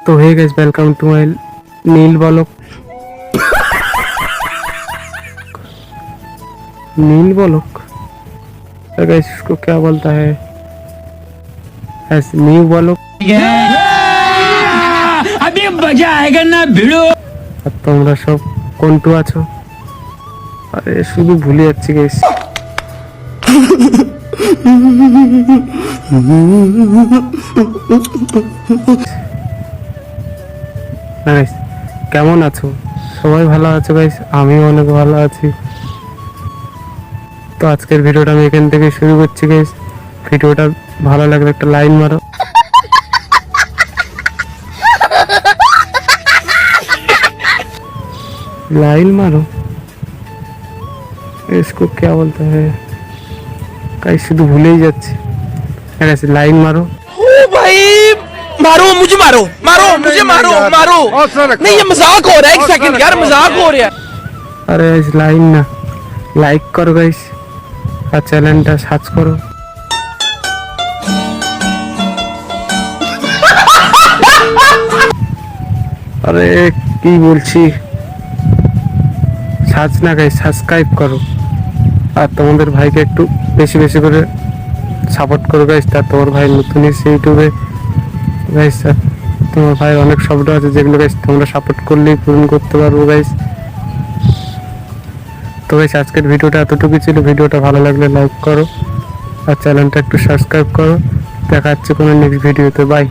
तो hey guys, welcome to my Neel blog. Neel blog guys, इसको क्या बोलता है? ऐसे न्यू ब्लॉग। अभी मजा आएगा ना भिड़ो। তোমরা সব কোনটু আছো? আরে শুধু ভুলে যাচ্ছি গাইস। গাইস কেমন আছো? সবাই ভালো আছো গাইস? আমিও অনেক ভালো আছি। তো আজকের ভিডিওটা আমি এখান থেকে শুরু করছি গাইস। ভিডিওটা ভালো লাগলে একটা লাইক মারো। लाइन मारो। इसको क्या बोलता है? कहीं शुद्ध भूले ही जाते। ऐसे लाइन मारो। ओ भाई मारो मुझे, मारो मारो मुझे, मारो मारो। नहीं ये मजाक हो रहा है, एक सेकंड यार, मजाक हो रहा है। अरे इस लाइन ना लाइक करो गाइस और चैनल टा सर्च करो। अरे की बोलছি সার্চ না গাইস, সাবস্ক্রাইব করো আর তোমাদের ভাইকে একটু বেশি বেশি করে সাপোর্ট করো গাইস। তার তোমার ভাই নতুন এসে ইউটিউবে গাইস, তোমার ভাই অনেক শব্দ আছে যেগুলো গাইস তোমরা সাপোর্ট করলেই পূরণ করতে পারবো গাইস। তো গাইস আজকের ভিডিওটা এতটুকু ছিল। ভিডিওটা ভালো লাগলে লাইক করো আর চ্যানেলটা একটু সাবস্ক্রাইব করো। দেখা হচ্ছে কোনো নেক্সট ভিডিওতে। বাই।